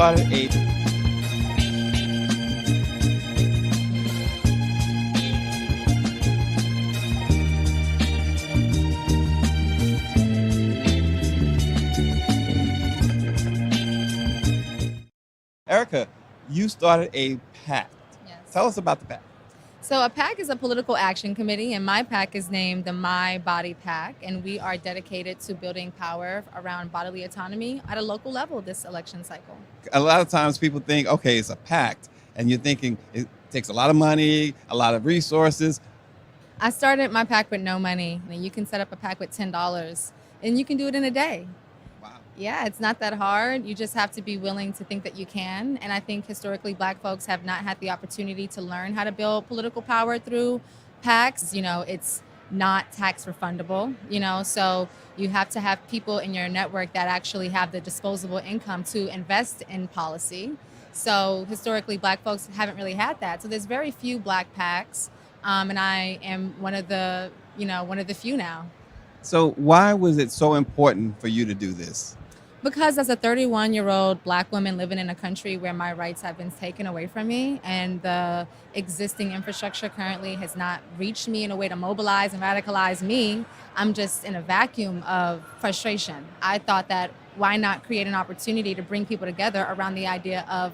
started a Erica, you started a PAC. Yes. Tell us about the PAC. So a PAC is a political action committee, and my PAC is named the My Body PAC, and we are dedicated to building power around bodily autonomy at a local level this election cycle. A lot of times people think, okay, it's a PAC, and you're thinking it takes a lot of money, a lot of resources. I started my PAC with no money. I mean, you can set up a PAC with $10, and you can do it in a day. Wow. Yeah, it's not that hard. You just have to be willing to think that you can. And I think historically Black folks have not had the opportunity to learn how to build political power through PACs. It's not tax refundable, so you have to have people in your network that actually have the disposable income to invest in policy. So historically Black folks haven't really had that. So there's very few Black PACs, and I am one of the few now. So why was it so important for you to do this? Because as a 31-year-old Black woman living in a country where my rights have been taken away from me and the existing infrastructure currently has not reached me in a way to mobilize and radicalize me, I'm just in a vacuum of frustration. I thought that why not create an opportunity to bring people together around the idea of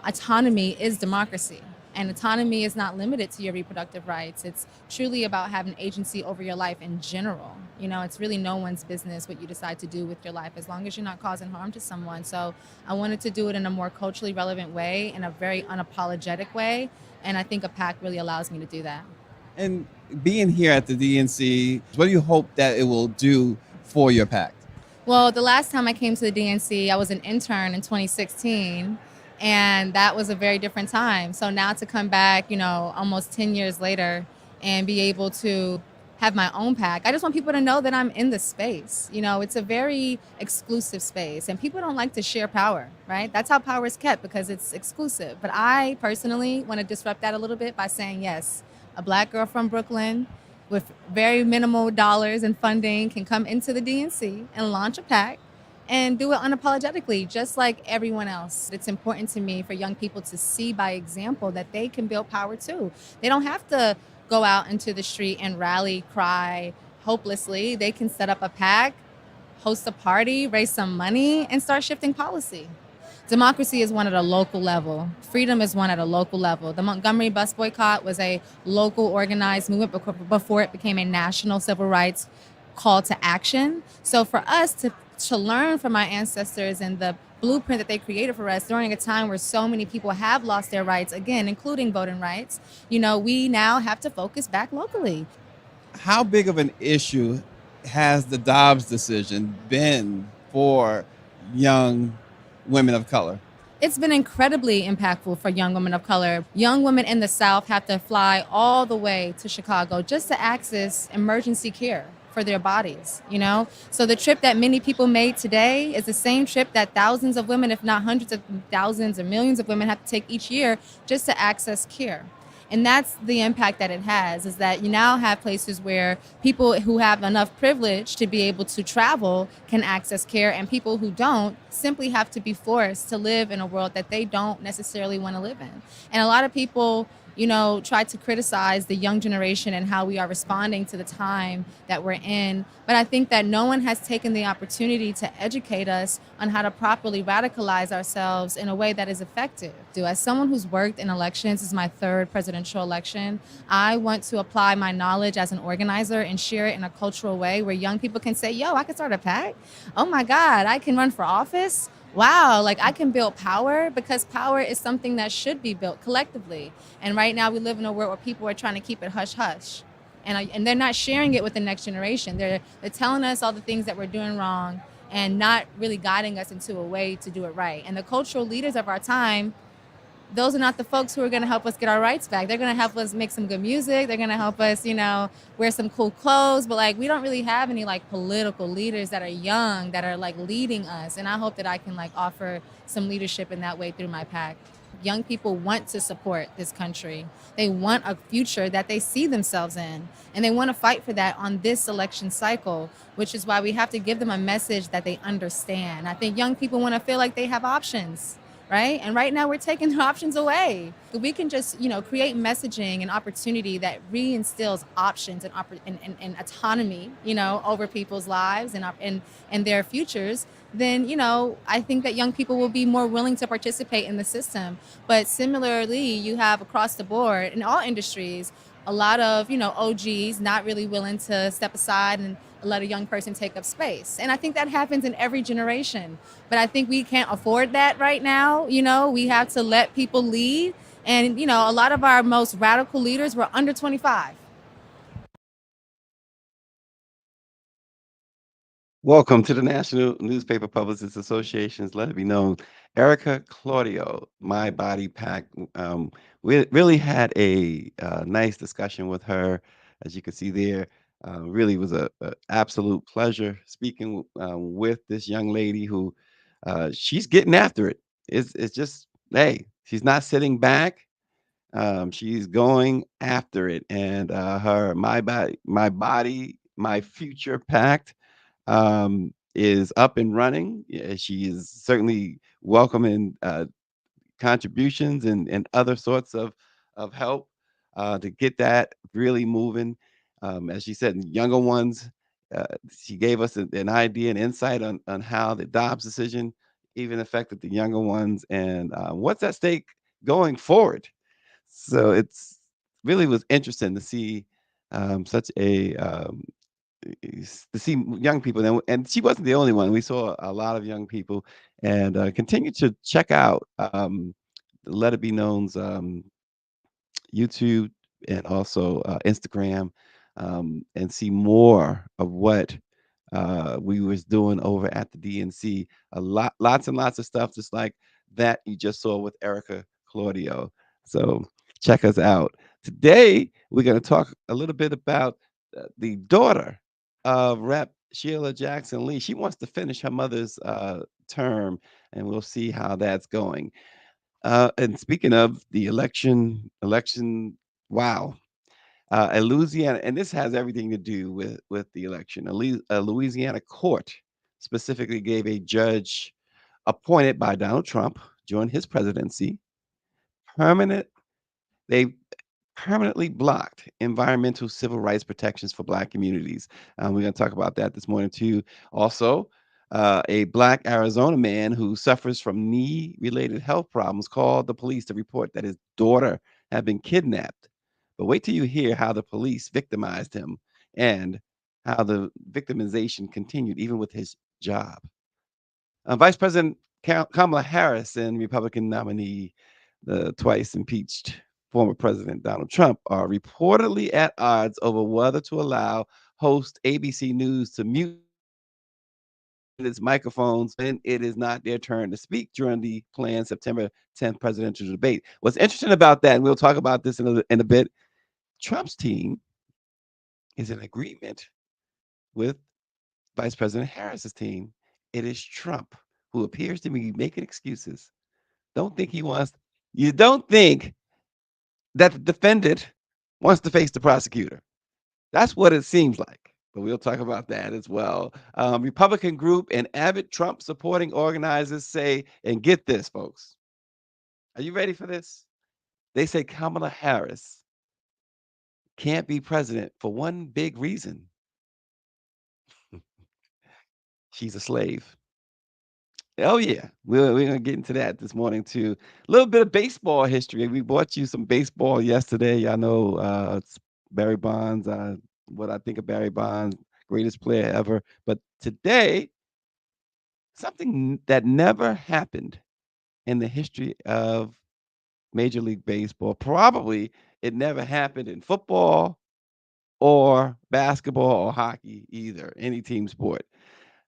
autonomy is democracy. And autonomy is not limited to your reproductive rights. It's truly about having agency over your life in general. It's really no one's business what you decide to do with your life as long as you're not causing harm to someone. So I wanted to do it in a more culturally relevant way, in a very unapologetic way. And I think a PAC really allows me to do that. And being here at the DNC, what do you hope that it will do for your PAC? Well, the last time I came to the DNC, I was an intern in 2016. And that was a very different time. So now to come back, almost 10 years later and be able to have my own PAC, I just want people to know that I'm in the space. It's a very exclusive space and people don't like to share power, right? That's how power is kept because it's exclusive. But I personally want to disrupt that a little bit by saying, yes, a Black girl from Brooklyn with very minimal dollars and funding can come into the DNC and launch a PAC and do it unapologetically, just like everyone else. It's important to me for young people to see by example that they can build power too. They don't have to go out into the street and rally, cry hopelessly. They can set up a PAC, host a party, raise some money, and start shifting policy. Democracy is won at a local level. Freedom is won at a local level. The Montgomery bus boycott was a local organized movement before it became a national civil rights call to action. So for us to learn from our ancestors and the blueprint that they created for us during a time where so many people have lost their rights, again, including voting rights, we now have to focus back locally. How big of an issue has the Dobbs decision been for young women of color? It's been incredibly impactful for young women of color. Young women in the South have to fly all the way to Chicago just to access emergency care for their bodies, So the trip that many people made today is the same trip that thousands of women, if not hundreds of thousands or millions of women have to take each year just to access care. And that's the impact that it has, is that you now have places where people who have enough privilege to be able to travel can access care, and people who don't simply have to be forced to live in a world that they don't necessarily want to live in. And a lot of people try to criticize the young generation and how we are responding to the time that we're in. But I think that no one has taken the opportunity to educate us on how to properly radicalize ourselves in a way that is effective. As someone who's worked in elections, this is my third presidential election, I want to apply my knowledge as an organizer and share it in a cultural way where young people can say, yo, I can start a PAC. Oh my God, I can run for office. Wow, I can build power, because power is something that should be built collectively. And right now we live in a world where people are trying to keep it hush-hush. And they're not sharing it with the next generation. They're telling us all the things that we're doing wrong and not really guiding us into a way to do it right. And the cultural leaders of our time, those are not the folks who are going to help us get our rights back. They're going to help us make some good music. They're going to help us, wear some cool clothes. But we don't really have any political leaders that are young, that are leading us. And I hope that I can offer some leadership in that way through my PAC. Young people want to support this country. They want a future that they see themselves in, and they want to fight for that on this election cycle, which is why we have to give them a message that they understand. I think young people want to feel like they have options, right? And right now we're taking their options away. We can just, create messaging and opportunity that reinstills options and autonomy, over people's lives and their futures. Then, I think that young people will be more willing to participate in the system. But similarly, you have across the board in all industries a lot of, OGs not really willing to step aside and let a young person take up space. And I think that happens in every generation. But I think we can't afford that right now. We have to let people lead. And, a lot of our most radical leaders were under 25. Welcome to the National Newspaper Publicists Association's Let It Be Known. Erica Claudio, My Body Pack. We really had a nice discussion with her, as you can see there. Really was a absolute pleasure speaking with this young lady who she's getting after it. It's just, hey, she's not sitting back. She's going after it, and her my future pact is up and running. Yeah, she is certainly welcoming contributions and other sorts of help to get that really moving. As she said, younger ones. She gave us an idea and insight on how the Dobbs decision even affected the younger ones and what's at stake going forward. So it's really was interesting to see such a to see young people, and she wasn't the only one. We saw a lot of young people, and continue to check out Let It Be Known's YouTube and also Instagram, and see more of what we was doing over at the DNC. Lots and lots of stuff, just like that you just saw with Erica Claudio. So check us out. Today we're going to talk a little bit about the daughter of Rep. Sheila Jackson Lee. She wants to finish her mother's term, and we'll see how that's going. And speaking of the election, wow, a Louisiana, and this has everything to do with the election. A Louisiana court specifically gave a judge appointed by Donald Trump during his presidency permanent. They permanently blocked environmental civil rights protections for Black communities. We're going to talk about that this morning too. Also, a Black Arizona man who suffers from knee-related health problems called the police to report that his daughter had been kidnapped. But wait till you hear how the police victimized him and how the victimization continued even with his job. Vice President Kamala Harris and Republican nominee, the twice impeached former President Donald Trump, are reportedly at odds over whether to allow host ABC News to mute its microphones when it is not their turn to speak during the planned September 10th presidential debate. What's interesting about that, and we'll talk about this in a bit, Trump's team is in agreement with Vice President Harris's team. It is Trump who appears to be making excuses. Don't think he wants, you don't think that the defendant wants to face the prosecutor. That's what it seems like. But we'll talk about that as well. Republican group and Avid Trump-supporting organizers say, and get this, folks. Are you ready for this? They say Kamala Harris can't be president for one big reason. She's a slave. Oh yeah, we're gonna get into that this morning too. A little bit of baseball history. We brought you some baseball yesterday. I know it's Barry Bonds. What I think of Barry Bonds, greatest player ever. But today, something that never happened in the history of Major League Baseball. Probably it never happened in football or basketball or hockey either. Any team sport.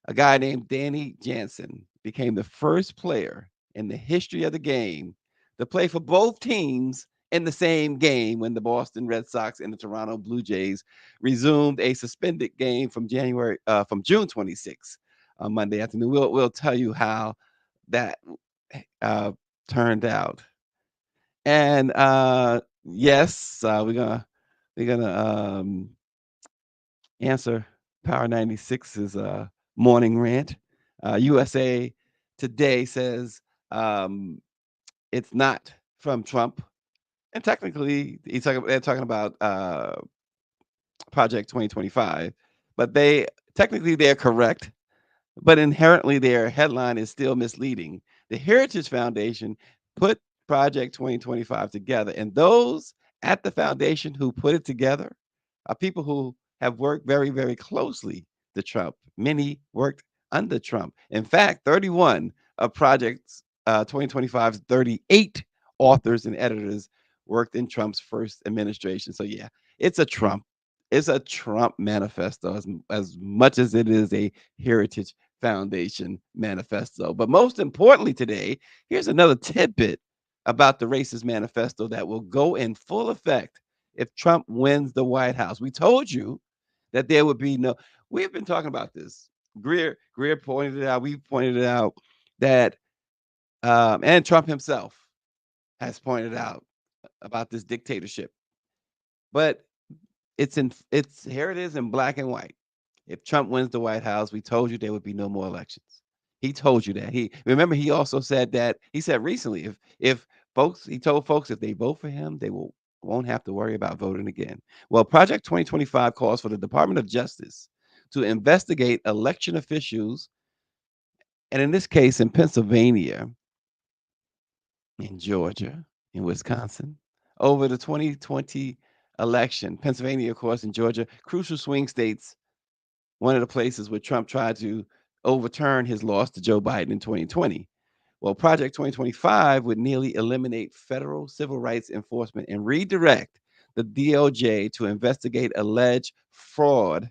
A guy named Danny Jansen became the first player in the history of the game to play for both teams in the same game when the Boston Red Sox and the Toronto Blue Jays resumed a suspended game from June 26th on Monday afternoon. We'll tell you how that uh, turned out. And yes, we're gonna answer Power 96's morning rant. USA Today says um, it's not from Trump, and technically they're talking about Project 2025, but they're correct, but inherently their headline is still misleading. The Heritage Foundation put Project 2025 together, and those at the foundation who put it together are people who have worked very, very closely to Trump. Many worked under Trump. In fact, 31 of Project 2025's 38 authors and editors worked in Trump's first administration. So yeah, it's a Trump. It's a Trump manifesto as much as it is a Heritage Foundation manifesto. But most importantly today, here's another tidbit about the racist manifesto that will go in full effect if Trump wins the White House. We told you that there would be no, we've been talking about this. Greer pointed it out. We've pointed it out that, and Trump himself has pointed out about this dictatorship. But it's here it is in black and white. If Trump wins the White House, we told you there would be no more elections. He told you that. He also said that he said recently if folks he told folks if they vote for him, they won't have to worry about voting again. Well, Project 2025 calls for the Department of Justice to investigate election officials, and in this case in Pennsylvania, in Georgia, in Wisconsin, over the 2020 election. Pennsylvania, of course, and Georgia, crucial swing states, one of the places where Trump tried to overturn his loss to Joe Biden in 2020. Well, Project 2025 would nearly eliminate federal civil rights enforcement and redirect the DOJ to investigate alleged fraud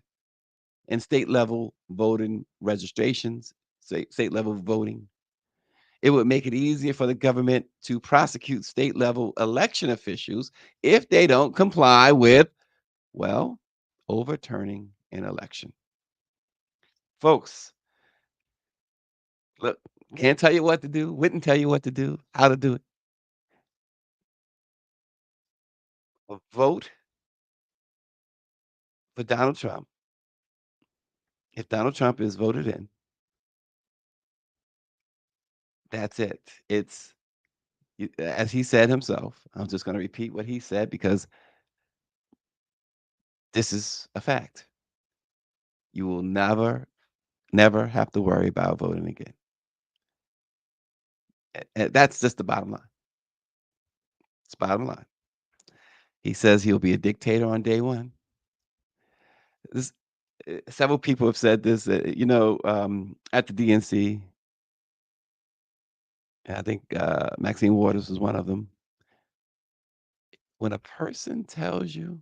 in state level voting registrations, state level voting. It would make it easier for the government to prosecute state level election officials if they don't comply with, well, overturning an election. Folks, look, can't tell you what to do, wouldn't tell you what to do, how to do it. But vote for Donald Trump. If Donald Trump is voted in, that's it. As he said himself, I'm just going to repeat what he said because this is a fact. You will never have to worry about voting again. That's just the bottom line. It's bottom line. He says he'll be a dictator on day one. This, several people have said this, at the DNC. I think Maxine Waters was one of them. When a person tells you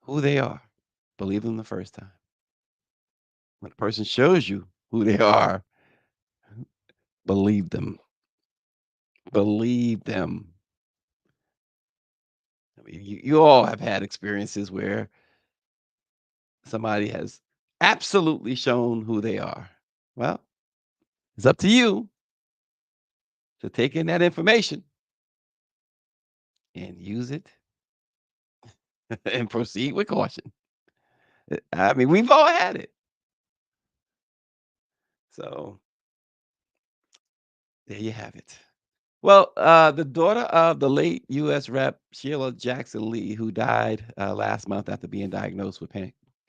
who they are, believe them the first time. When a person shows you who they are, believe them. Believe them. I mean, you all have had experiences where somebody has absolutely shown who they are. Well, it's up to you to take in that information and use it and proceed with caution. I mean, we've all had it. So there you have it. Well, the daughter of the late U.S. Rep. Sheila Jackson Lee, who died last month after being diagnosed with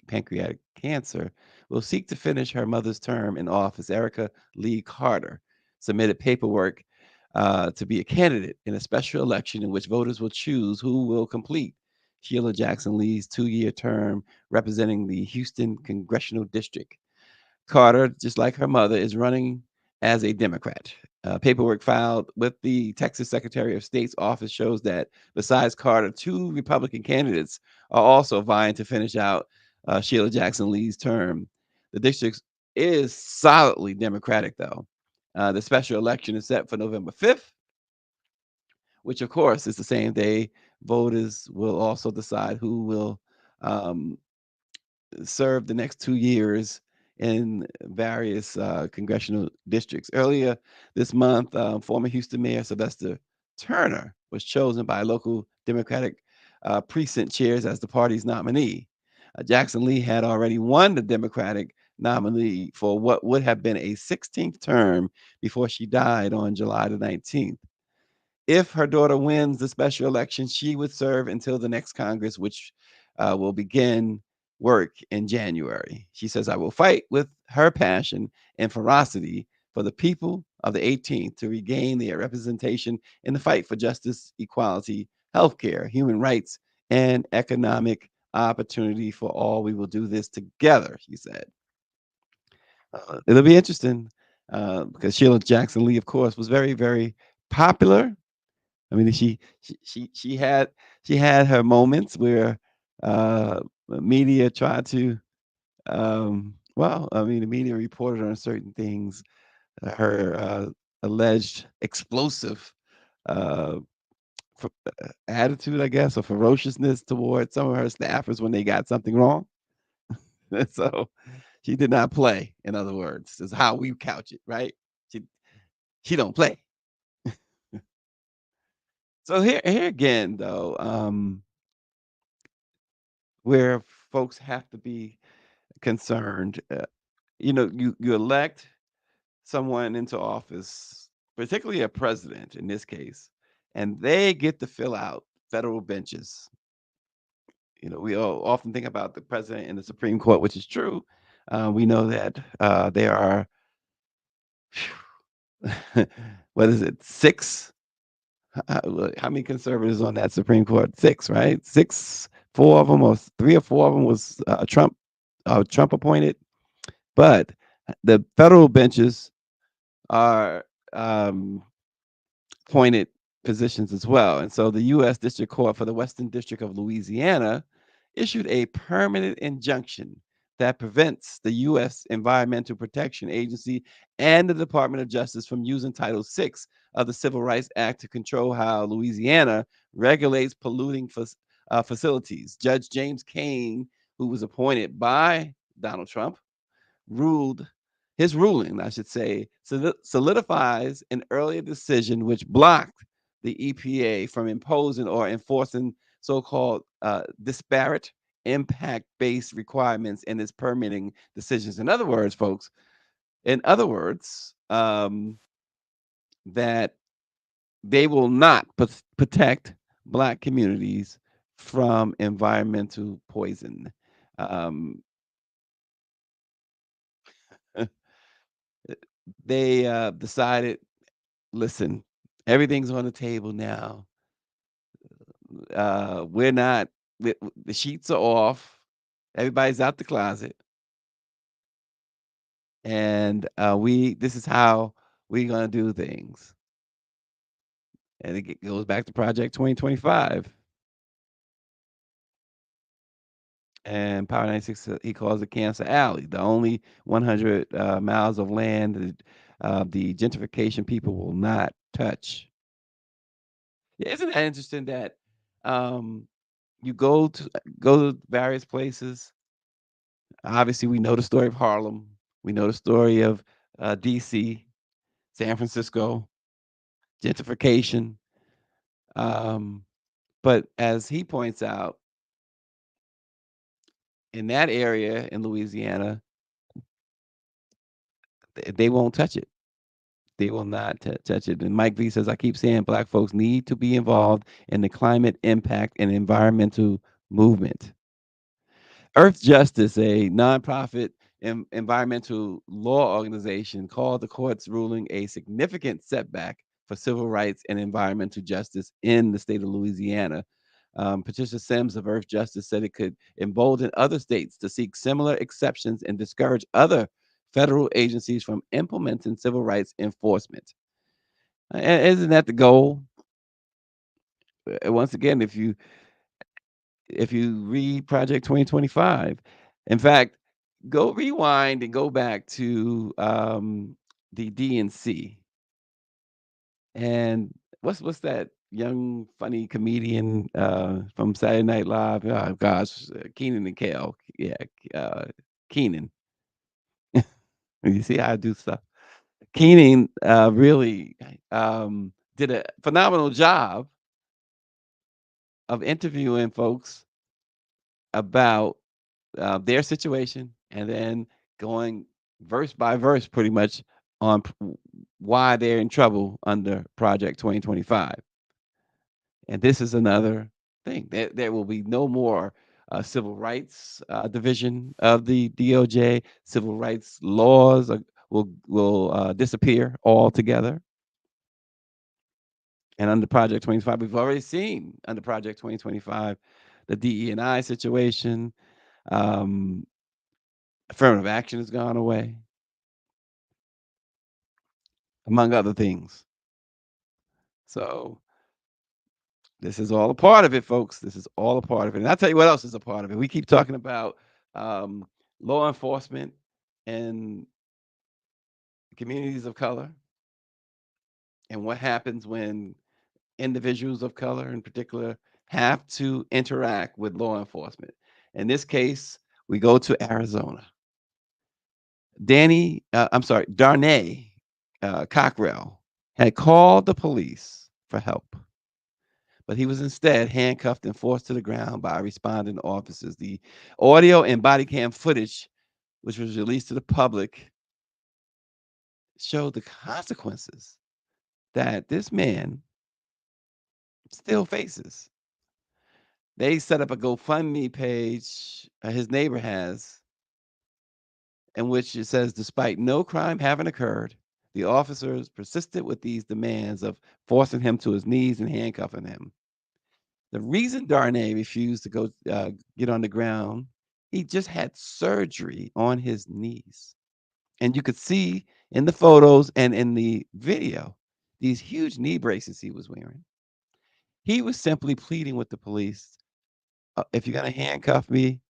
pancreatic cancer, will seek to finish her mother's term in office. Erica Lee Carter submitted paperwork to be a candidate in a special election in which voters will choose who will complete Sheila Jackson Lee's 2-year term representing the Houston Congressional District. Carter, just like her mother, is running as a Democrat. Paperwork filed with the Texas Secretary of State's office shows that besides Carter, 2 Republican candidates are also vying to finish out Sheila Jackson Lee's term. The district is solidly Democratic, though. The special election is set for November 5th, which, of course, is the same day voters will also decide who will um, served the next 2 years in various congressional districts. Earlier this month, former Houston Mayor Sylvester Turner was chosen by local Democratic precinct chairs as the party's nominee. Jackson Lee had already won the Democratic nominee for what would have been a 16th term before she died on July the 19th. If her daughter wins the special election, she would serve until the next Congress, which will begin work in January. She says, I will fight with her passion and ferocity for the people of the 18th to regain their representation in the fight for justice, equality, healthcare, human rights, and economic opportunity for all. We will do this together, she said. It'll be interesting because Sheila Jackson Lee, of course, was very, very popular. I mean, she had her moments where media tried to well, I mean, the media reported on certain things, her alleged explosive uh, attitude, I guess, or ferociousness towards some of her staffers when they got something wrong. So she did not play. In other words, is how we couch it, right? She she don't play. So here again, though, where folks have to be concerned. You elect someone into office, particularly a president in this case, and they get to fill out federal benches. We all often think about the president and the Supreme Court, which is true. We know that there are what is it, six? How many conservatives on that Supreme Court? Six, right? Six, four of them, or three or four of them was Trump appointed. But the federal benches are appointed positions as well. And so the U.S. District Court for the Western District of Louisiana issued a permanent injunction that prevents the U.S. Environmental Protection Agency and the Department of Justice from using Title VI of the Civil Rights Act to control how Louisiana regulates polluting facilities. Judge James Kane, who was appointed by Donald Trump, ruled his ruling, I should say, solidifies an earlier decision which blocked the EPA from imposing or enforcing so-called disparate impact-based requirements in its permitting decisions. In other words, folks, that they will not protect Black communities from environmental poison. Um, they decided, listen, everything's on the table now. We're not, the sheets are off. Everybody's out the closet. And this is how we're going to do things. And it goes back to Project 2025. And Power 96, he calls it Cancer Alley, the only 100 miles of land that the gentrification people will not touch. Yeah, isn't that interesting that um, you go to various places? Obviously, we know the story of Harlem. We know the story of DC, San Francisco, gentrification. Um, but as he points out, in that area in Louisiana, they won't touch it. They will not touch it. And Mike V says, I keep saying Black folks need to be involved in the climate impact and environmental movement. Earth Justice, a nonprofit environmental law organization, called the court's ruling a significant setback for civil rights and environmental justice in the state of Louisiana. Patricia Sims of Earth Justice said it could embolden other states to seek similar exceptions and discourage other federal agencies from implementing civil rights enforcement. Isn't that the goal? Once again, if you read Project 2025, in fact, go rewind and go back to the DNC. And what's that young funny comedian from Saturday Night Live? Oh gosh, Keenan and Kel. Yeah, Keenan. You see how I do stuff. Keenan really did a phenomenal job of interviewing folks about their situation, and then going verse by verse pretty much on why they're in trouble under Project 2025. And this is another thing. There will be no more civil rights division of the DOJ. Civil rights laws will disappear altogether. And under Project 25, we've already seen under Project 2025 the DE&I situation. Affirmative action has gone away, among other things. So this is all a part of it, folks. This is all a part of it. And I'll tell you what else is a part of it. We keep talking about law enforcement and communities of color, and what happens when individuals of color in particular have to interact with law enforcement. In this case, we go to Arizona. Darnay Cockrell had called the police for help, but he was instead handcuffed and forced to the ground by responding officers. The audio and body cam footage, which was released to the public, showed the consequences that this man still faces. They set up a GoFundMe page, his neighbor has, in which it says, despite no crime having occurred, the officers persisted with these demands of forcing him to his knees and handcuffing him. The reason Darnay refused to go get on the ground, he just had surgery on his knees. And you could see in the photos and in the video, these huge knee braces he was wearing. He was simply pleading with the police, if you're going to handcuff me,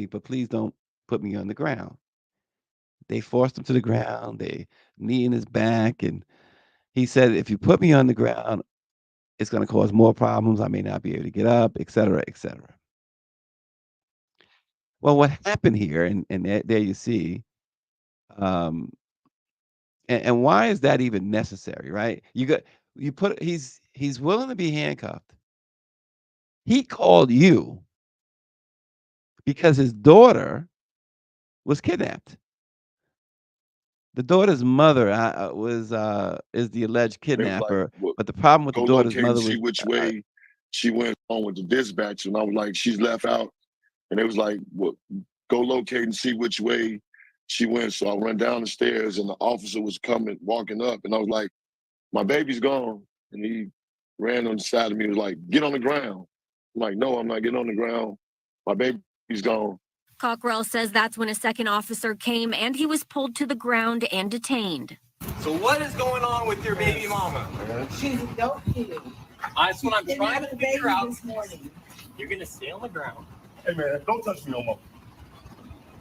but please don't put me on the ground. They forced him to the ground, they knee in his back, and he said, if you put me on the ground, it's going to cause more problems. I may not be able to get up, et cetera, et cetera. Well, what happened here, and there you see, and why is that even necessary, right? He's willing to be handcuffed. He called you because his daughter was kidnapped. The daughter's mother is the alleged kidnapper, like, well, but the problem with the go daughter's locate and mother see was which way she went on with the dispatch. And I was like, she's left out. And it was like, well, go locate and see which way she went. So I ran down the stairs and the officer was walking up. And I was like, my baby's gone. And he ran on the side of me and was like, get on the ground. I'm like, no, I'm not getting on the ground. My baby's gone. Cockrell says that's when a second officer came and he was pulled to the ground and detained. So what is going on with your baby mama? She's a dope kid. That's what I'm trying to figure out. This morning. You're gonna stay on the ground. Hey man, don't touch me no more.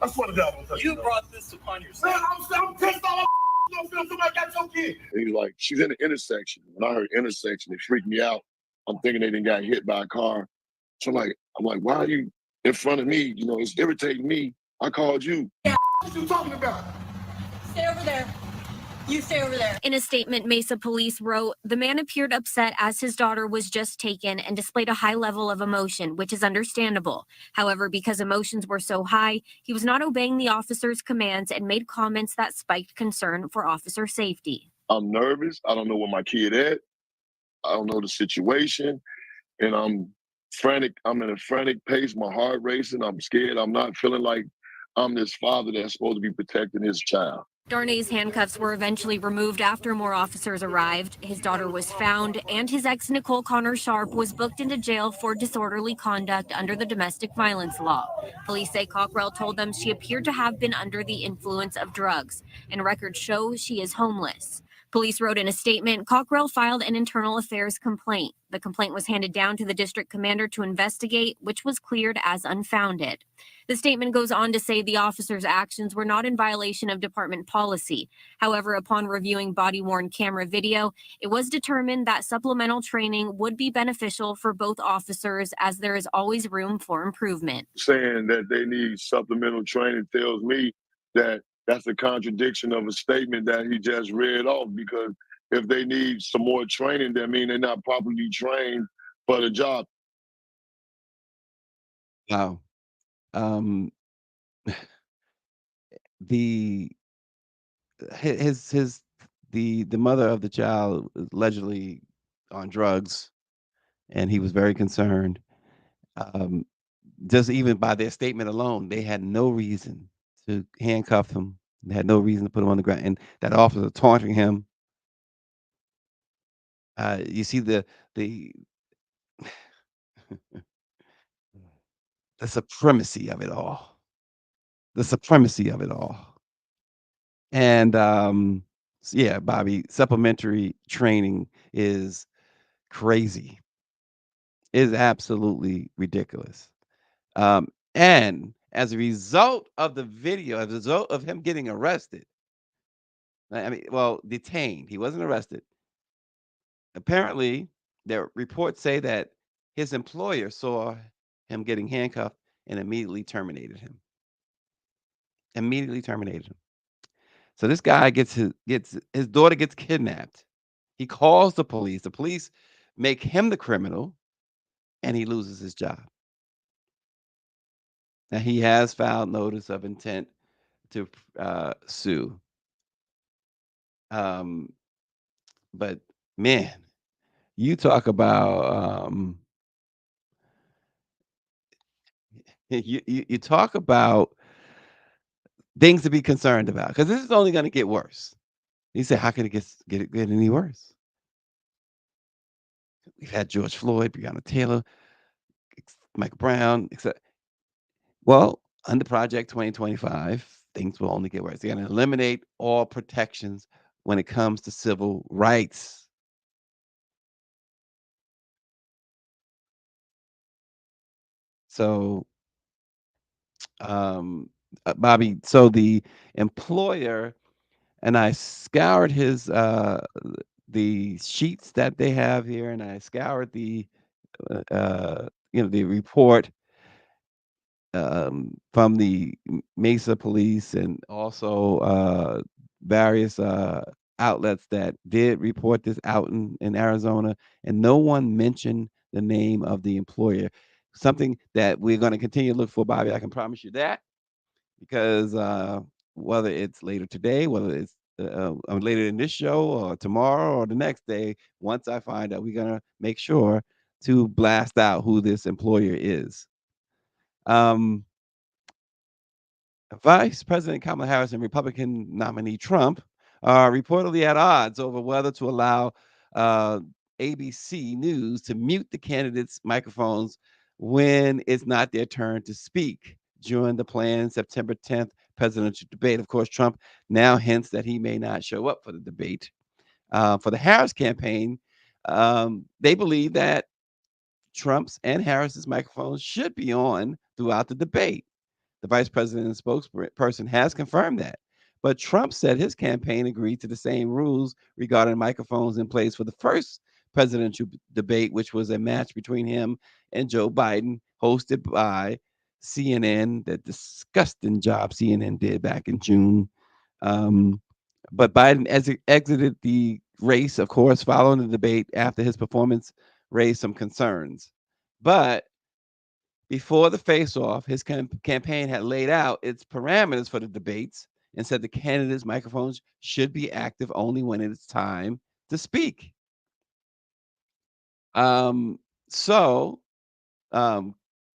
I swear to God, don't touch me. You brought this upon yourself. Man, I'm pissed off. Don't feel somebody got your kid. And he was like, she's in the intersection. When I heard intersection, it freaked me out. I'm thinking they didn't got hit by a car. So I'm like, why are you in front of me? You know, it's irritating me. I called you. Yeah, what you talking about? Stay over there. You stay over there. In a statement, Mesa police wrote, the man appeared upset as his daughter was just taken and displayed a high level of emotion, which is understandable. However, because emotions were so high, he was not obeying the officer's commands and made comments that spiked concern for officer safety. I'm nervous. I don't know where my kid at. I don't know the situation. And I'm frantic. I'm in a frantic pace. My heart racing. I'm scared. I'm not feeling like I'm this father that's supposed to be protecting his child. Darnay's handcuffs were eventually removed after more officers arrived. His daughter was found, and his ex, Nicole Connor Sharp, was booked into jail for disorderly conduct under the domestic violence law. Police say Cockrell told them she appeared to have been under the influence of drugs, and records show she is homeless. Police wrote in a statement, Cockrell filed an internal affairs complaint. The complaint was handed down to the district commander to investigate, which was cleared as unfounded. The statement goes on to say the officer's actions were not in violation of department policy. However, upon reviewing body-worn camera video, it was determined that supplemental training would be beneficial for both officers, as there is always room for improvement. Saying that they need supplemental training tells me that that's a contradiction of a statement that he just read off, because if they need some more training, that mean they're not properly trained for the job. Wow. Um, the his the mother of the child is allegedly on drugs, and he was very concerned. Um, just even by their statement alone, they had no reason to handcuff him. They had no reason to put him on the ground, and that officer taunting him. You see the the supremacy of it all. The supremacy of it all. And yeah, Bobby, supplementary training is crazy. Is absolutely ridiculous. And as a result of the video, as a result of him getting arrested, I mean, well, detained. He wasn't arrested. Apparently, their reports say that his employer saw him getting handcuffed and immediately terminated him. Immediately terminated him. So this guy gets his daughter gets kidnapped. He calls the police. The police make him the criminal, and he loses his job. Now he has filed notice of intent to sue. Um, but man, you talk about you talk about things to be concerned about because this is only going to get worse. You say, how can it get any worse? We've had George Floyd, Breonna Taylor, Michael Brown, etc. Well, under Project 2025, things will only get worse. They're going to eliminate all protections when it comes to civil rights. So, Bobby, so the employer and I scoured his the sheets that they have here, and I scoured the the report from the Mesa Police and also various outlets that did report this out in Arizona, and no one mentioned the name of the employer. Something that we're going to continue to look for, Bobby. I can promise you that because whether it's later today, whether it's later in this show or tomorrow or the next day, once I find out, we're going to make sure to blast out who this employer is. Um, Vice President Kamala Harris and Republican nominee Trump are reportedly at odds over whether to allow ABC News to mute the candidates' microphones when it's not their turn to speak during the planned September 10th presidential debate. Of course, Trump now hints that he may not show up for the debate. For the Harris campaign, they believe that Trump's and Harris's microphones should be on throughout the debate. The vice president and spokesperson has confirmed that. But Trump said his campaign agreed to the same rules regarding microphones in place for the first presidential debate, which was a match between him and Joe Biden, hosted by CNN, that disgusting job CNN did back in June. But Biden exited the race, of course, following the debate after his performance raised some concerns. But before the face-off, his campaign had laid out its parameters for the debates and said the candidates' microphones should be active only when it's time to speak. So,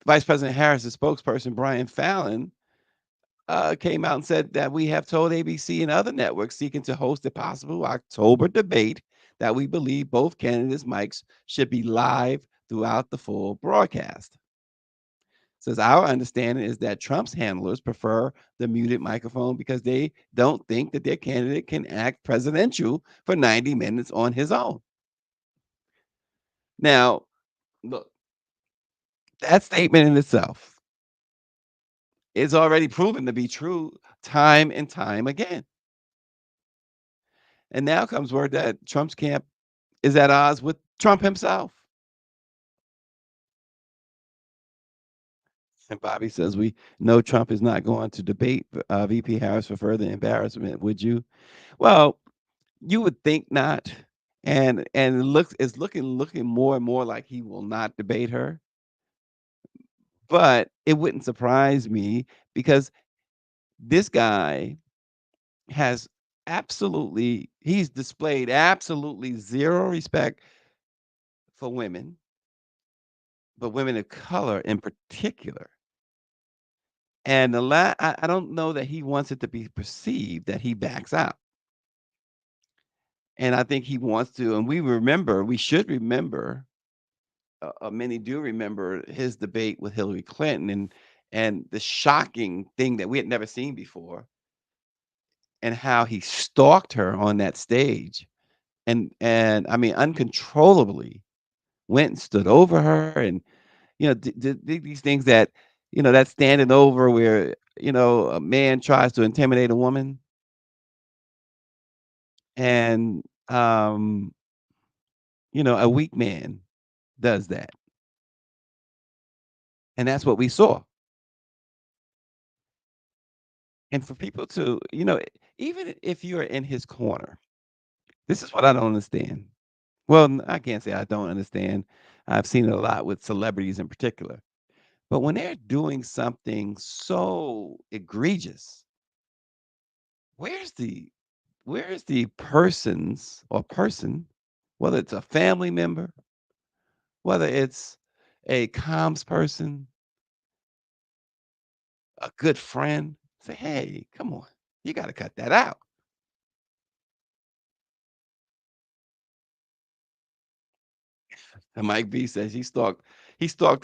Vice President Harris's spokesperson, Brian Fallon, came out and said that we have told ABC and other networks seeking to host a possible October debate that we believe both candidates' mics should be live throughout the full broadcast. Says our understanding is that Trump's handlers prefer the muted microphone because they don't think that their candidate can act presidential for 90 minutes on his own. Now, look, that statement in itself is already proven to be true time and time again. And now comes word that Trump's camp is at odds with Trump himself. And Bobby says, we know Trump is not going to debate VP Harris for further embarrassment. Would you? Well, You would think not. And it's looking more and more like he will not debate her. But it wouldn't surprise me because this guy has he's displayed absolutely zero respect for women, but women of color in particular. And I don't know that he wants it to be perceived that he backs out. And I think he wants to, and we should remember, many do remember his debate with Hillary Clinton and the shocking thing that we had never seen before, and how he stalked her on that stage, and I mean uncontrollably went and stood over her, and did these things that that standing over where a man tries to intimidate a woman, and a weak man does that, and that's what we saw. And for people to, even if you're in his corner, this is what I don't understand. Well, I can't say I don't understand. I've seen it a lot with celebrities in particular. But when they're doing something so egregious, where's the persons or person, whether it's a family member, whether it's a comms person, a good friend, say, hey, come on, you got to cut that out. And Mike B says he stalked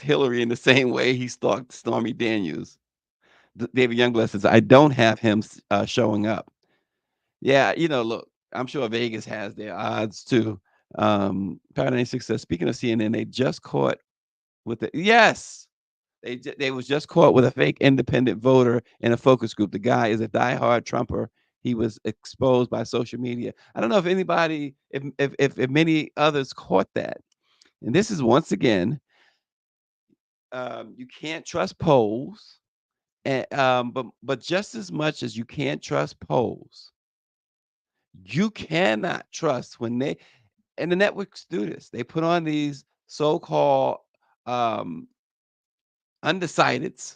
Hillary in the same way he stalked Stormy Daniels. David Youngblood says, I don't have him showing up. Yeah, look, I'm sure Vegas has their odds too. Paradigm 6 says, speaking of CNN, they just caught with the yes. They was just caught with a fake independent voter in a focus group. The guy is a diehard Trumper. He was exposed by social media. I don't know if anybody, if many others caught that. And this is once again, you can't trust polls, and but just as much as you can't trust polls, you cannot trust when and the networks do this. They put on these so-called um, undecideds,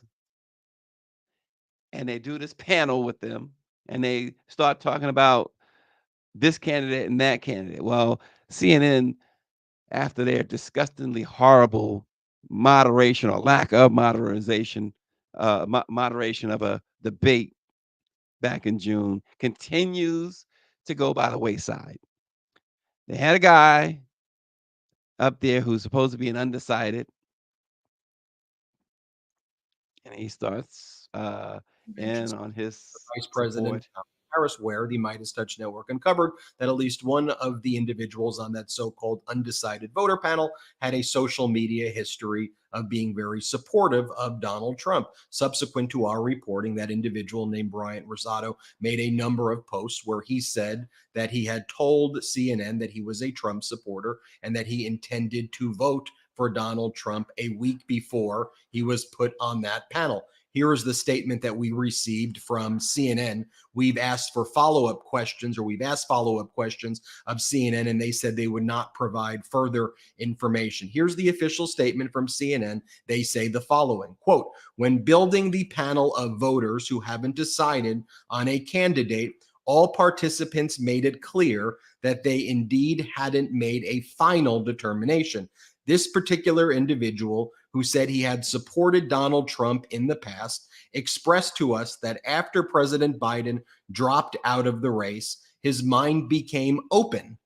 and they do this panel with them, and they start talking about this candidate and that candidate. Well, CNN, after their disgustingly horrible moderation or lack of moderation of a debate back in June, continues to go by the wayside. They had a guy up there who's supposed to be an undecided, and he starts in on his Vice President support. Harris, where the Midas Touch Network uncovered that at least one of the individuals on that so-called undecided voter panel had a social media history of being very supportive of Donald Trump. Subsequent to our reporting, that individual named Bryant Rosado made a number of posts where he said that he had told CNN that he was a Trump supporter and that he intended to vote for Donald Trump a week before he was put on that panel. Here is the statement that we received from CNN. We've asked for follow-up questions, or we've asked follow-up questions of CNN, and they said they would not provide further information. Here's the official statement from CNN. They say the following, quote, when building the panel of voters who haven't decided on a candidate, all participants made it clear that they indeed hadn't made a final determination. This particular individual, who said he had supported Donald Trump in the past, expressed to us that after President Biden dropped out of the race, his mind became open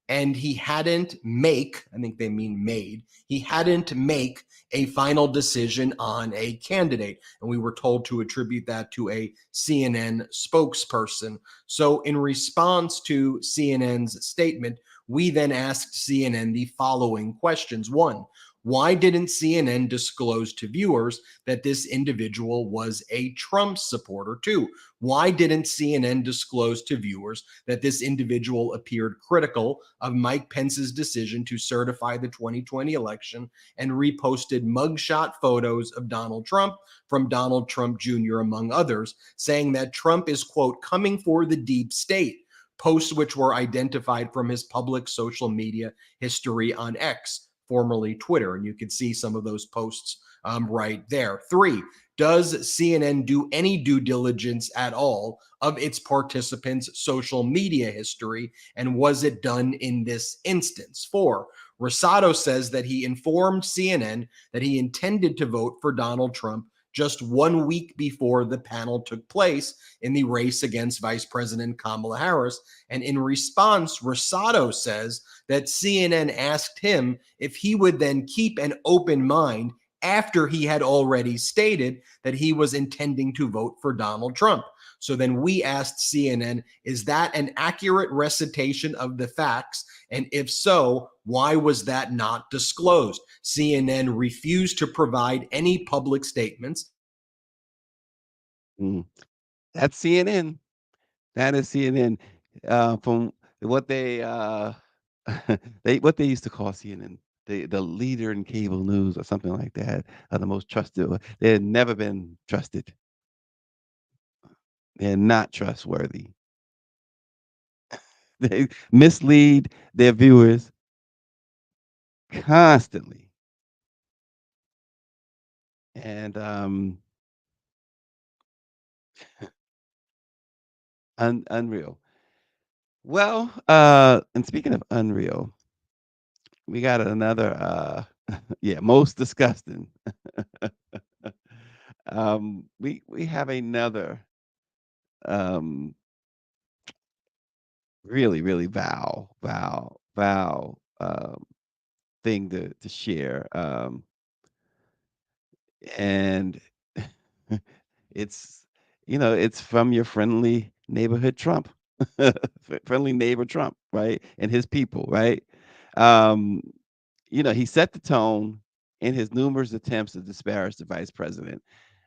and he hadn't made a final decision on a candidate. And we were told to attribute that to a CNN spokesperson. So in response to CNN's statement, we then asked CNN the following questions. One, why didn't CNN disclose to viewers that this individual was a Trump supporter? Two, why didn't CNN disclose to viewers that this individual appeared critical of Mike Pence's decision to certify the 2020 election and reposted mugshot photos of Donald Trump from Donald Trump Jr., among others, saying that Trump is, quote, coming for the deep state? posts which were identified from his public social media history on X, formerly Twitter. And you can see some of those posts right there. 3, does CNN do any due diligence at all of its participants' social media history? And was it done in this instance? 4, Rosado says that he informed CNN that he intended to vote for Donald Trump just 1 week before the panel took place in the race against Vice President Kamala Harris. And in response, Rosado says that CNN asked him if he would then keep an open mind after he had already stated that he was intending to vote for Donald Trump. So then we asked CNN, is that an accurate recitation of the facts? And if so, why was that not disclosed? CNN refused to provide any public statements. That's CNN. That is CNN. From what they what they used to call CNN, the leader in cable news or something like that, the most trusted. They had never been trusted. They're not trustworthy. They mislead their viewers constantly. And unreal. Well, and speaking of unreal, we got another yeah, most disgusting. We have another um really vow thing to share. And it's it's from your friendly neighborhood Trump. Friendly neighbor Trump, right? And his people, right? Um, he set the tone in his numerous attempts to disparage the vice president,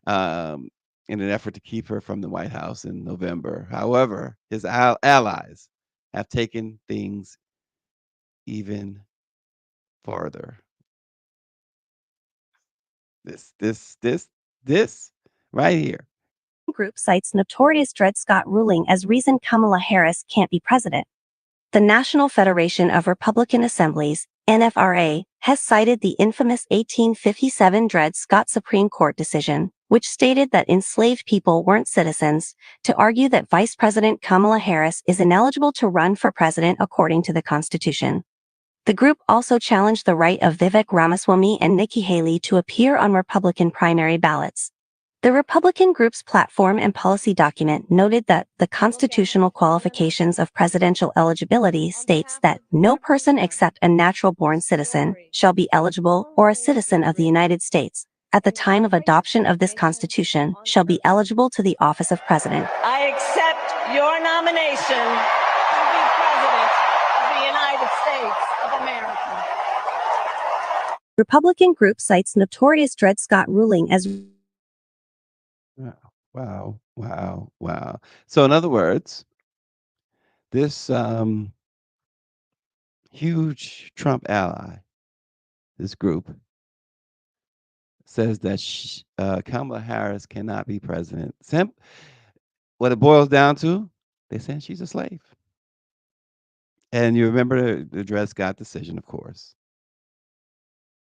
um, in an effort to keep her from the White House in November. However, his allies have taken things even farther. This right here. Group cites notorious Dred Scott ruling as reason Kamala Harris can't be president. The National Federation of Republican Assemblies, NFRA, has cited the infamous 1857 Dred Scott Supreme Court decision, which stated that enslaved people weren't citizens, to argue that Vice President Kamala Harris is ineligible to run for president according to the Constitution. The group also challenged the right of Vivek Ramaswamy and Nikki Haley to appear on Republican primary ballots. The Republican group's platform and policy document noted that the constitutional qualifications of presidential eligibility states that no person except a natural-born citizen shall be eligible, or a citizen of the United States, at the time of adoption of this Constitution, shall be eligible to the office of president. I accept your nomination to be president of the United States of America. Republican group cites notorious Dred Scott ruling as Wow. So in other words, this huge Trump ally, this group, says that Kamala Harris cannot be president. What it boils down to, they're saying she's a slave. And you remember the Dred Scott decision, of course.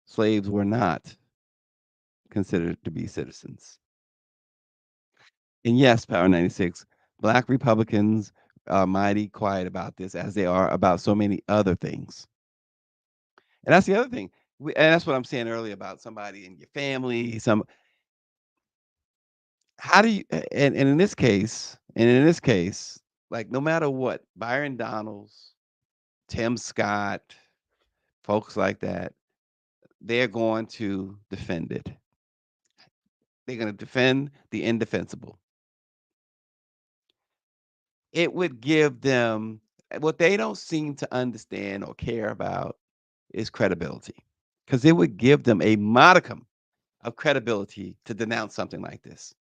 Slaves were not considered to be citizens. And yes, Power 96, Black Republicans are mighty quiet about this, as they are about so many other things. And that's the other thing. And that's what I'm saying earlier about somebody in your family. How do you, and in this case, like no matter what, Byron Donalds, Tim Scott, folks like that, they're going to defend it. They're going to defend the indefensible. It would give them what they don't seem to understand or care about is credibility, because it would give them a modicum of credibility to denounce something like this.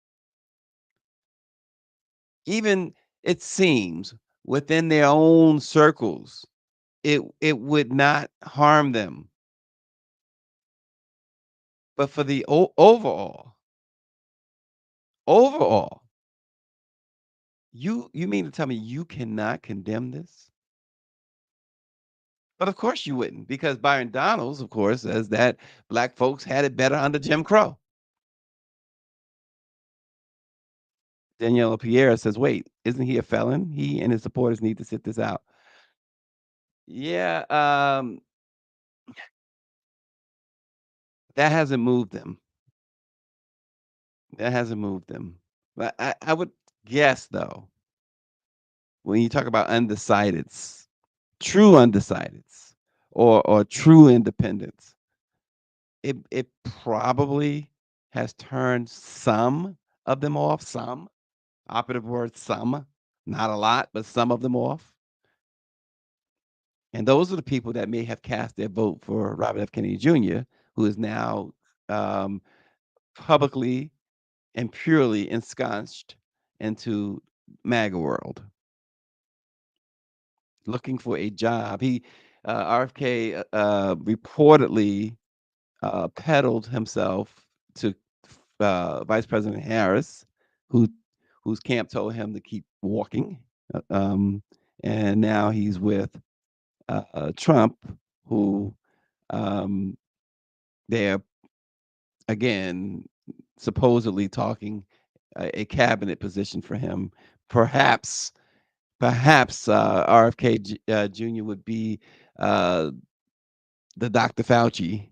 Even it seems within their own circles, it would not harm them. But for the overall, You mean to tell me you cannot condemn this? But of course you wouldn't, because Byron Donalds, of course, says that black folks had it better under Jim Crow. Daniela Pierre says, wait, isn't he a felon? He and his supporters need to sit this out. Yeah, that hasn't moved them. That hasn't moved them. But I would guess, though, when you talk about undecideds, true undecideds, or true independents, it probably has turned some of them off. Some, operative word, some, not a lot, but some of them off. And those are the people that may have cast their vote for Robert F. Kennedy Jr., who is now um, publicly and purely ensconced into MAGA world, looking for a job. He, RFK, reportedly peddled himself to Vice President Harris, whose camp told him to keep walking, and now he's with Trump, who they're again supposedly talking a cabinet position for him. Perhaps RFK Jr. would be the Dr. Fauci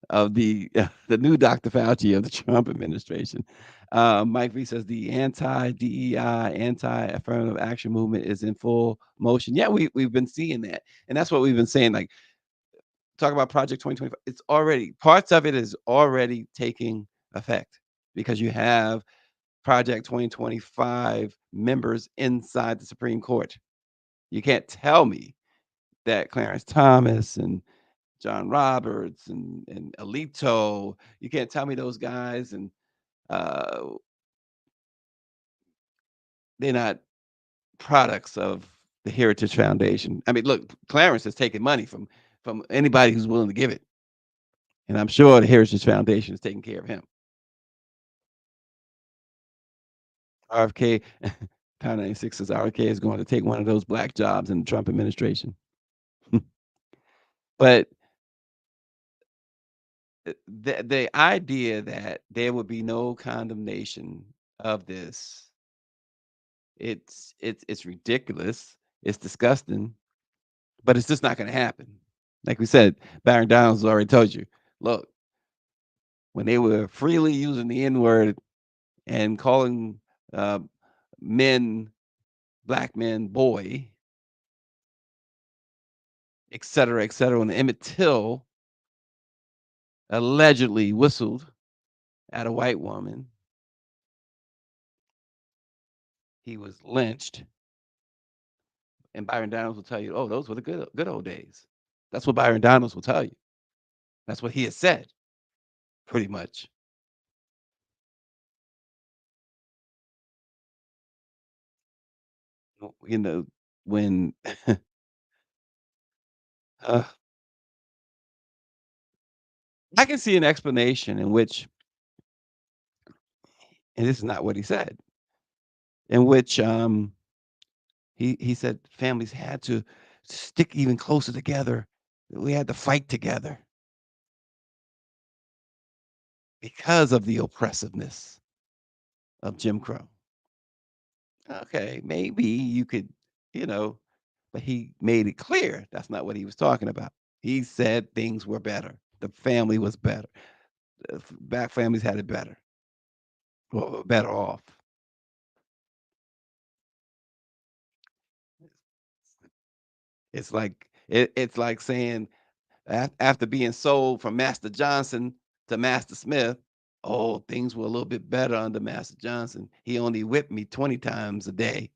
of the new Dr. Fauci of the Trump administration. Mike V says the anti-DEI, anti-affirmative action movement is in full motion. Yeah, we've been seeing that, and that's what we've been saying. Like, talk about Project 2025. It's already, parts of it is already taking effect, because you have Project 2025 members inside the Supreme Court. You can't tell me that Clarence Thomas and John Roberts and Alito, you can't tell me those guys and they're not products of the Heritage Foundation. I mean, look, Clarence has taken money from anybody who's willing to give it. And I'm sure the Heritage Foundation is taking care of him. RFK, Pound 96 says RFK is going to take one of those black jobs in the Trump administration. But the idea that there would be no condemnation of this, it's ridiculous. It's disgusting, but it's just not going to happen. Like we said, Byron Donalds already told you, look, when they were freely using the N-word and calling men, black men, boy, et cetera, when Emmett Till allegedly whistled at a white woman, he was lynched. And Byron Donalds will tell you, oh, those were the good old days. That's what Byron Donalds will tell you. That's what he has said, pretty much. You know, when I can see an explanation in which, and this is not what he said, in which he said families had to stick even closer together. We had to fight together because of the oppressiveness of Jim Crow. Okay, maybe you could, but he made it clear that's not what he was talking about. He said things were better. The family was better. Black families had it better. Well, better off. It's like saying after being sold from Master Johnson to Master Smith, oh, things were a little bit better under Master Johnson. He only whipped me 20 times a day.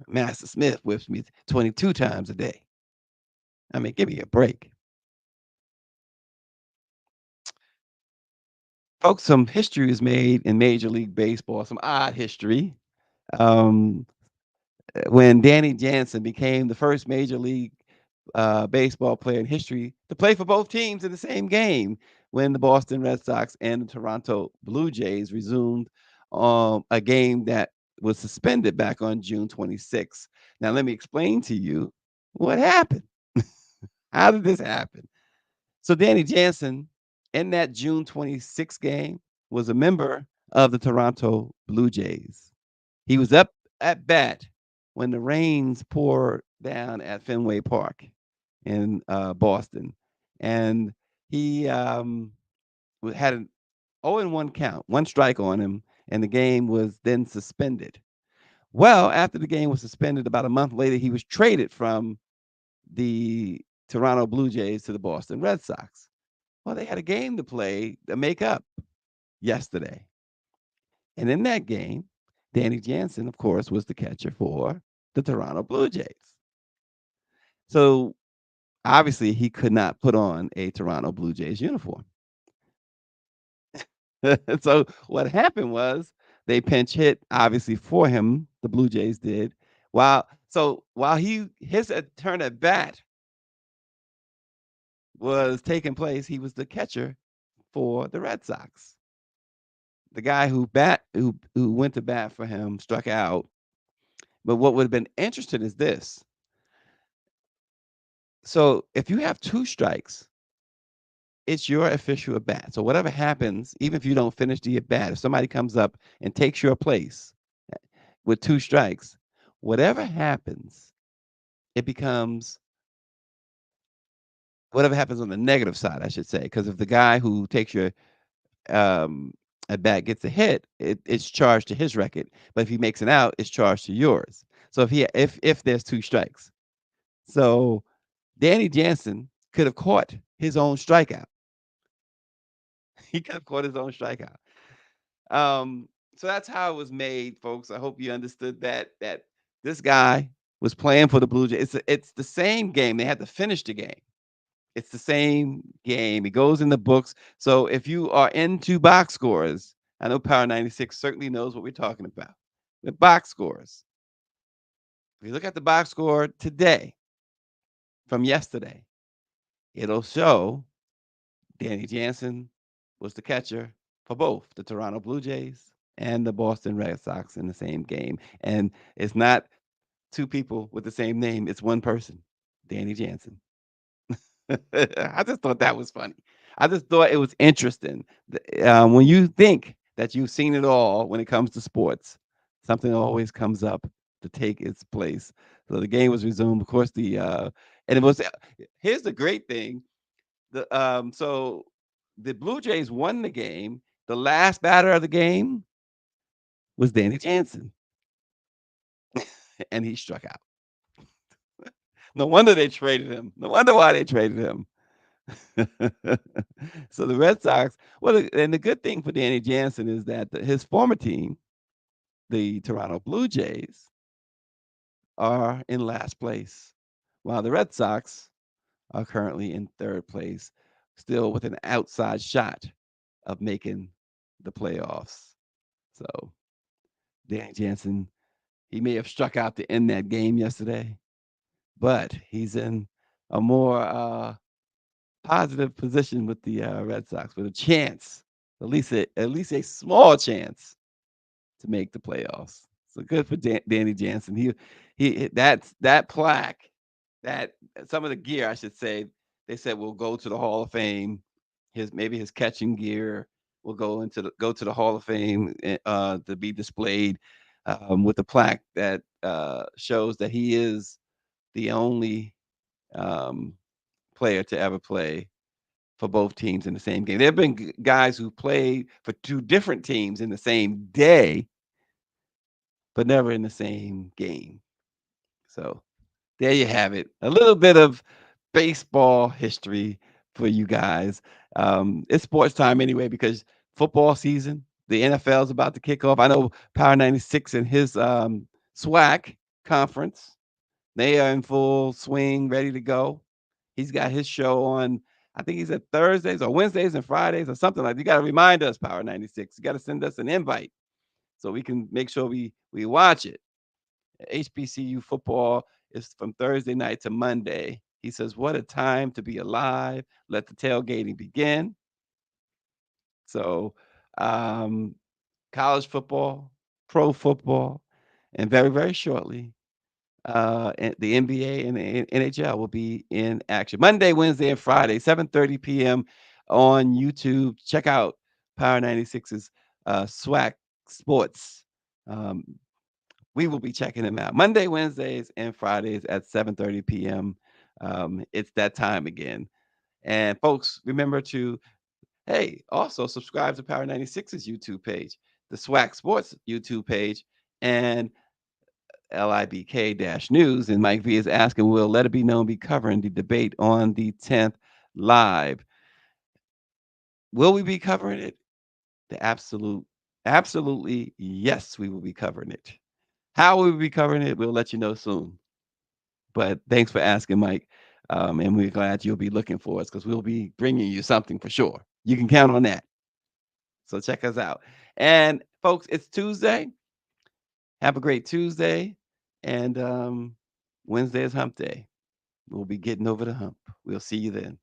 Master Smith whips me 22 times a day. I mean, give me a break. Folks, some history is made in Major League Baseball, some odd history. When Danny Jansen became the first Major League baseball player in history to play for both teams in the same game, when the Boston Red Sox and the Toronto Blue Jays resumed a game that was suspended back on June 26th. Now, let me explain to you what happened. How did this happen? So, Danny Jansen, in that June 26th game, was a member of the Toronto Blue Jays. He was up at bat when the rains poured down at Fenway Park in Boston. And he had an 0-1 count, one strike on him, and the game was then suspended. Well, after the game was suspended, about a month later, he was traded from the Toronto Blue Jays to the Boston Red Sox. Well, they had a game to play to make up yesterday. And in that game, Danny Jansen, of course, was the catcher for the Toronto Blue Jays. So obviously, he could not put on a Toronto Blue Jays uniform. So what happened was they pinch hit, obviously, for him. The Blue Jays did. While his turn at bat was taking place, he was the catcher for the Red Sox. The guy who went to bat for him struck out. But what would have been interesting is this. So if you have two strikes, it's your official at bat. So whatever happens, even if you don't finish the at bat, if somebody comes up and takes your place with two strikes, whatever happens, it becomes whatever happens on the negative side, I should say. Because if the guy who takes your at bat gets a hit, it's charged to his record. But if he makes an out, it's charged to yours. So if there's two strikes, so Danny Jansen could have caught his own strikeout. He could have caught his own strikeout. So that's how it was made, folks. I hope you understood that this guy was playing for the Blue Jays. It's the same game. They had to finish the game. It's the same game. It goes in the books. So if you are into box scores, I know Power 96 certainly knows what we're talking about. The box scores. If you look at the box score today from yesterday, it'll show Danny Jansen was the catcher for both the Toronto Blue Jays and the Boston Red Sox in the same game. And it's not two people with the same name. It's one person, Danny Jansen. I just thought that was funny. I just thought it was interesting. When you think that you've seen it all when it comes to sports, something always comes up to take its place. So the game was resumed. Of course, and it was. Here's the great thing. So the Blue Jays won the game. The last batter of the game was Danny Jansen, and he struck out. No wonder they traded him. No wonder why they traded him. So the Red Sox, and the good thing for Danny Jansen is that his former team, the Toronto Blue Jays, are in last place, while the Red Sox are currently in third place, still with an outside shot of making the playoffs. So Danny Jansen, he may have struck out to end that game yesterday, but he's in a more positive position with the Red Sox with a chance, at least a small chance to make the playoffs. So good for Danny Jansen. That plaque, that some of the gear, I should say, they said will go to the Hall of Fame. Maybe his catching gear will go to the Hall of Fame to be displayed with a plaque that shows that he is the only player to ever play for both teams in the same game. There have been guys who played for two different teams in the same day, but never in the same game. So there you have it. A little bit of baseball history for you guys. It's sports time anyway because football season, the NFL is about to kick off. I know Power 96 and his SWAC conference, they are in full swing, ready to go. He's got his show on, I think he's at Thursdays or Wednesdays and Fridays or something like that. You got to remind us, Power 96. You got to send us an invite so we can make sure we watch it. HBCU football is from Thursday night to Monday. He says, what a time to be alive. Let the tailgating begin. So college football, pro football, And very, very shortly, the NBA and the NHL will be in action Monday, Wednesday, and Friday, 7:30 p.m. on YouTube. Check out Power 96's SWAC Sports. We will be checking them out Monday, Wednesdays, and Fridays at 7:30 p.m. It's that time again. And folks, remember to, hey, also subscribe to Power 96's YouTube page, the SWAC Sports YouTube page, and LIBK-News. And Mike V is asking, will Let It Be Known be covering the debate on the 10th live? Will we be covering it? Absolutely, yes, we will be covering it. How we will be covering it, we'll let you know soon. But thanks for asking, Mike. And we're glad you'll be looking for us because we'll be bringing you something for sure. You can count on that. So check us out. And folks, it's Tuesday. Have a great Tuesday. And Wednesday is hump day. We'll be getting over the hump. We'll see you then.